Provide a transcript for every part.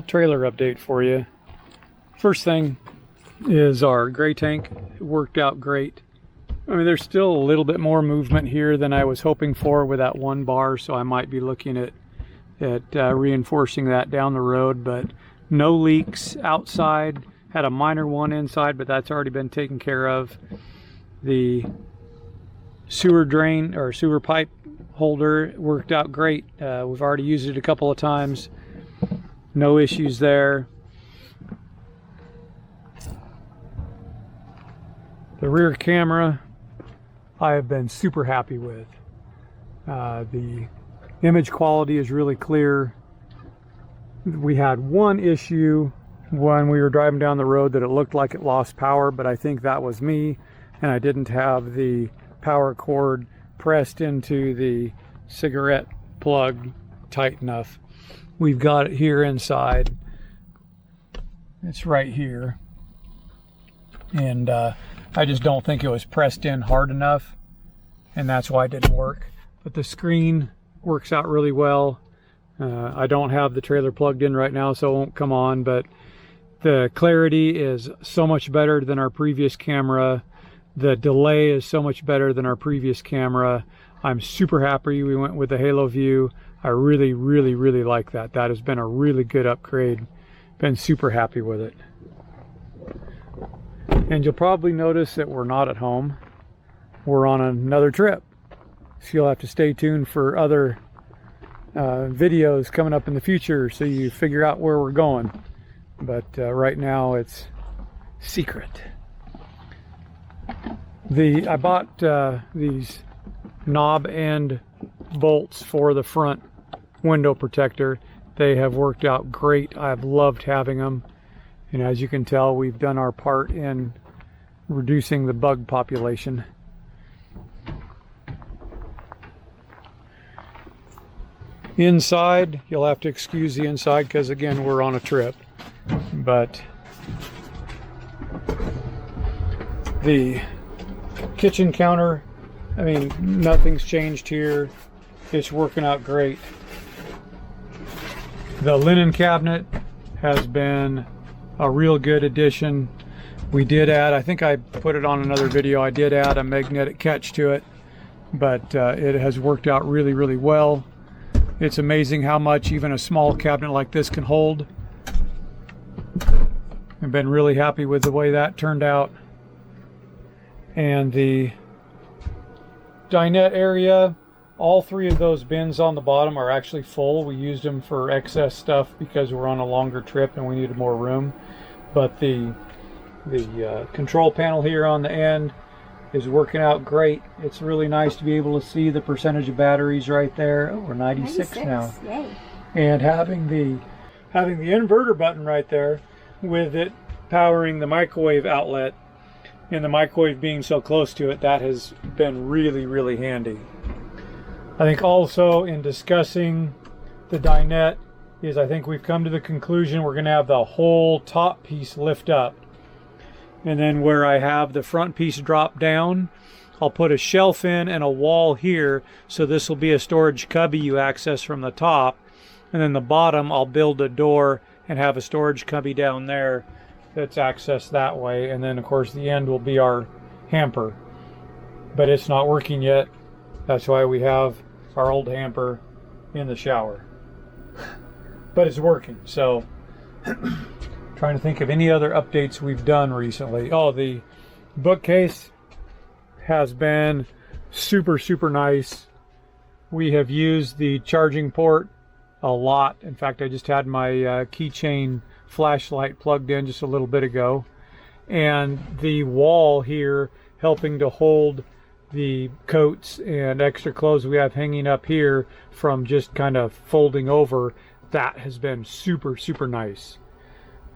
Trailer update for you. First thing is our gray tank. It worked out great. I mean, there's still a little bit more movement here than I was hoping for with that one bar, so I might be looking at reinforcing that down the road, but no leaks outside. Had a minor one inside, but that's already been taken care of. The sewer drain or sewer pipe holder worked out great. We've already used it a couple of times. No issues there. The rear camera I have been super happy with. The image quality is really clear. We had one issue when we were driving down the road that it looked like it lost power, but I think that was me, and I didn't have the power cord pressed into the cigarette plug tight enough. We've got it here inside. It's right here. And I just don't think it was pressed in hard enough, and that's why it didn't work. But the screen works out really well. I don't have the trailer plugged in right now, so it won't come on, but the clarity is so much better than our previous camera. The delay is so much better than our previous camera. I'm super happy we went with the Halo View. I really, really, really like that. That has been a really good upgrade. Been super happy with it. And you'll probably notice that we're not at home. We're on another trip. So you'll have to stay tuned for other videos coming up in the future so you figure out where we're going. But right now it's secret. I bought these knob end bolts for the front window protector. They have worked out great. I've loved having them. And as you can tell, we've done our part in reducing the bug population. Inside, you'll have to excuse the inside because again, we're on a trip. But the kitchen counter, I mean, nothing's changed here. It's working out great. The linen cabinet has been a real good addition. We did add, I think I put it on another video, I did add a magnetic catch to it, but it has worked out really, really well. It's amazing how much even a small cabinet like this can hold. I've been really happy with the way that turned out. And the dinette area, all three of those bins on the bottom are actually full. We used them for excess stuff because we're on a longer trip and we needed more room. But the control panel here on the end is working out great. It's really nice to be able to see the percentage of batteries right there. Oh, we're 96 now. Yay. And having the inverter button right there with it powering the microwave outlet and the microwave being so close to it, that has been really, really handy. I think also in discussing the dinette is I think we've come to the conclusion we're going to have the whole top piece lift up. And then where I have the front piece drop down, I'll put a shelf in and a wall here. So this will be a storage cubby you access from the top. And then the bottom, I'll build a door and have a storage cubby down there that's accessed that way. And then of course the end will be our hamper. But it's not working yet. That's why we have our old hamper in the shower. But it's working, so trying to think of any other updates we've done recently. Oh, the bookcase has been super, super nice. We have used the charging port a lot. In fact, I just had my keychain flashlight plugged in just a little bit ago. And the wall here helping to hold the coats and extra clothes we have hanging up here from just kind of folding over, that has been super, super nice.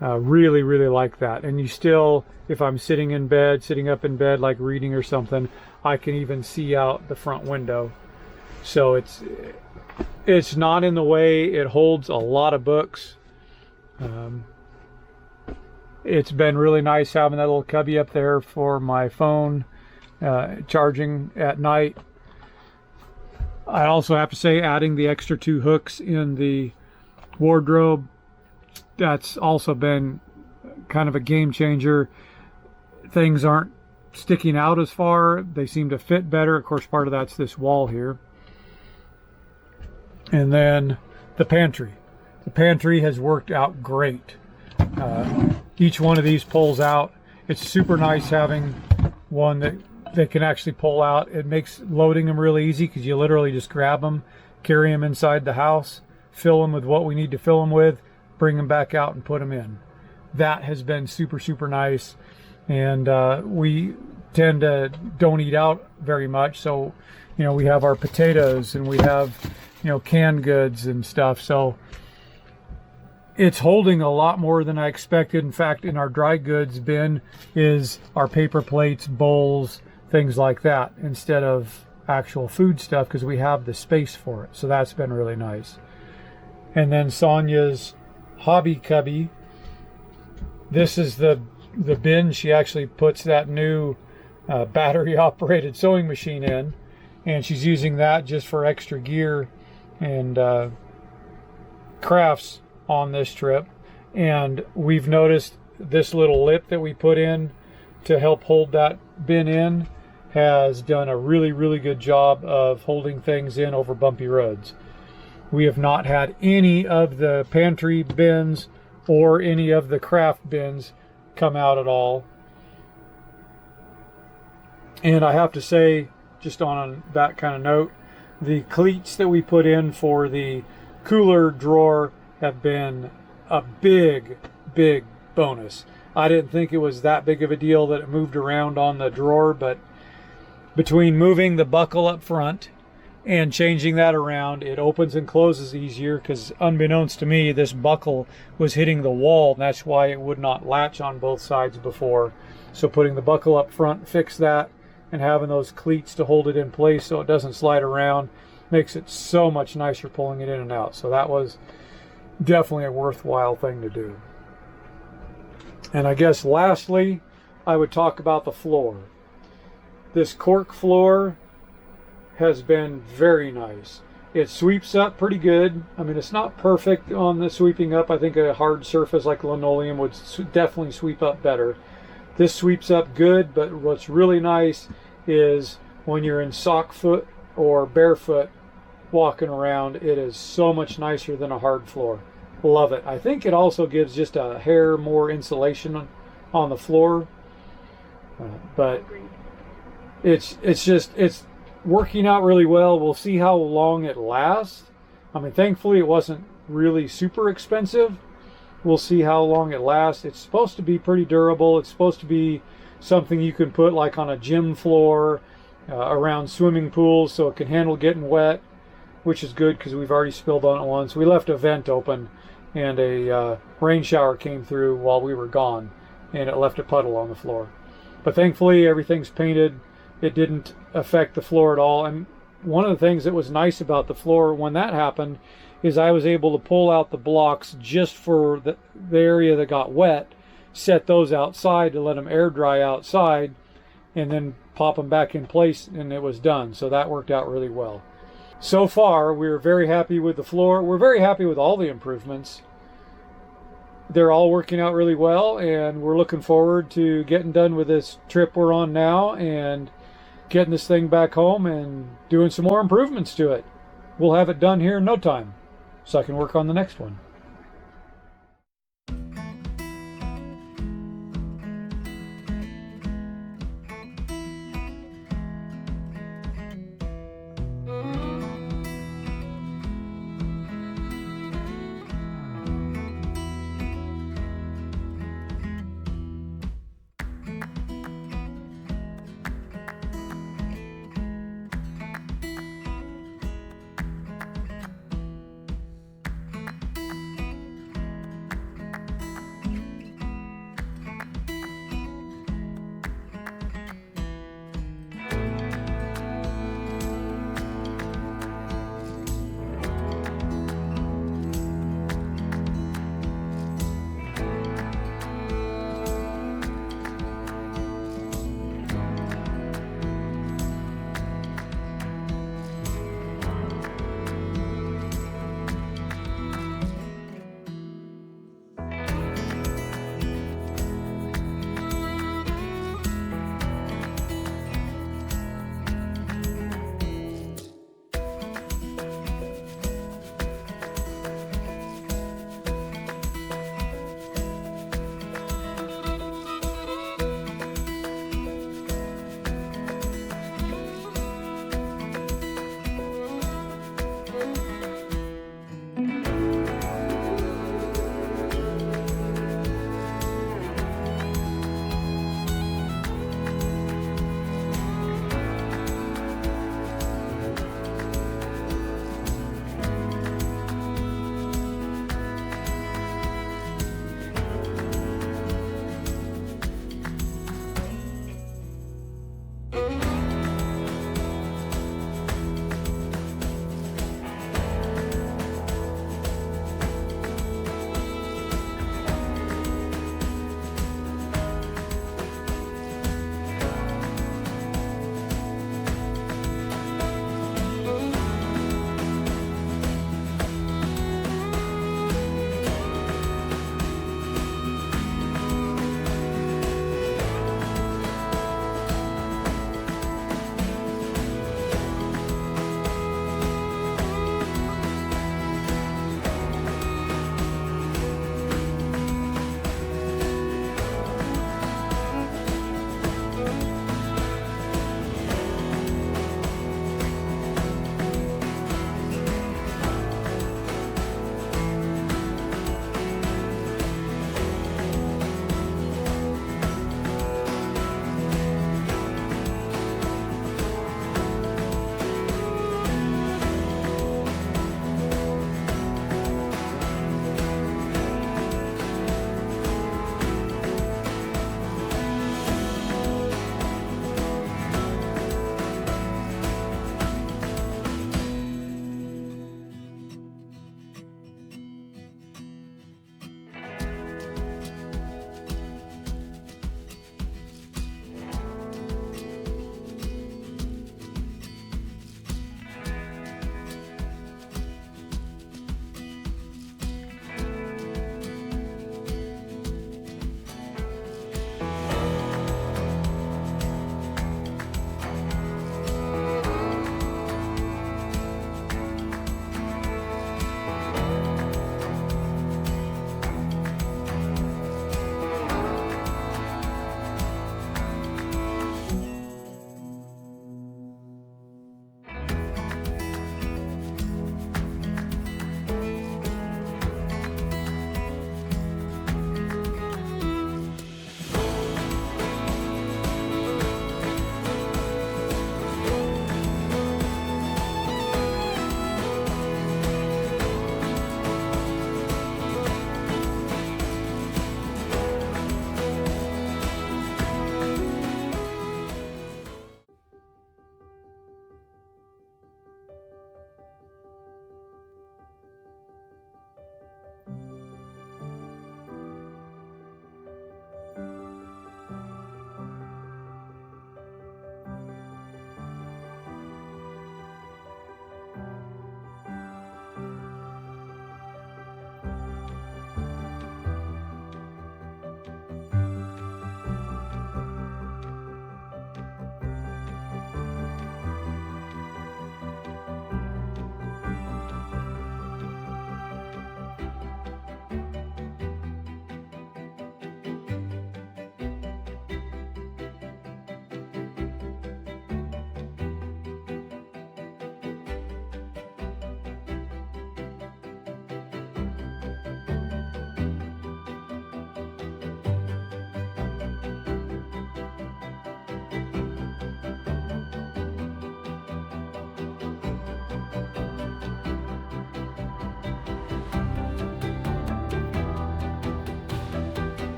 Really, really like that. And you still, if I'm sitting up in bed, like reading or something, I can even see out the front window. So it's not in the way. It holds a lot of books. It's been really nice having that little cubby up there for my phone, charging at night. I also have to say, adding the extra 2 hooks in the wardrobe that's also been kind of a game changer. Things aren't sticking out as far. They seem to fit better. Of course, part of that's this wall here. And then the pantry. The pantry has worked out great. Each one of these pulls out. It's super nice having one that they can actually pull out. It makes loading them really easy because you literally just grab them, carry them inside the house, fill them with what we need to fill them with, bring them back out and put them in. That has been super, super nice. And we tend to don't eat out very much. So, you know, we have our potatoes and we have, you know, canned goods and stuff. So it's holding a lot more than I expected. In fact, in our dry goods bin is our paper plates, bowls, things like that, instead of actual food stuff, because we have the space for it. So that's been really nice. And then Sonia's hobby cubby. This is the bin she actually puts that new battery operated sewing machine in, and she's using that just for extra gear and crafts on this trip. And we've noticed this little lip that we put in to help hold that bin in has done a really, really good job of holding things in over bumpy roads. We have not had any of the pantry bins or any of the craft bins come out at all. And I have to say, just on that kind of note, the cleats that we put in for the cooler drawer have been a big, big bonus. I didn't think it was that big of a deal that it moved around on the drawer, but between moving the buckle up front and changing that around, it opens and closes easier, because unbeknownst to me, this buckle was hitting the wall, and that's why it would not latch on both sides before. So putting the buckle up front fixed that, and having those cleats to hold it in place so it doesn't slide around makes it so much nicer pulling it in and out. So that was definitely a worthwhile thing to do. And I guess lastly, I would talk about the floor. This cork floor has been very nice. It sweeps up pretty good. I mean, it's not perfect on the sweeping up. I think a hard surface like linoleum would definitely sweep up better. This sweeps up good, but what's really nice is when you're in sock foot or barefoot walking around, it is so much nicer than a hard floor. Love it. I think it also gives just a hair more insulation on the floor, but it's working out really well. We'll see how long it lasts. I mean, thankfully it wasn't really super expensive. We'll see how long it lasts. It's supposed to be pretty durable. It's supposed to be something you can put like on a gym floor, around swimming pools, so it can handle getting wet, which is good because we've already spilled on it once. We left a vent open and a rain shower came through while we were gone, and it left a puddle on the floor. But thankfully everything's painted. It didn't affect the floor at all. And one of the things that was nice about the floor when that happened is I was able to pull out the blocks just for the area that got wet, set those outside to let them air dry outside, and then pop them back in place, and it was done. So that worked out really well. So far, we're very happy with the floor. We're very happy with all the improvements. They're all working out really well, and we're looking forward to getting done with this trip we're on now and getting this thing back home and doing some more improvements to it. We'll have it done here in no time, so I can work on the next one.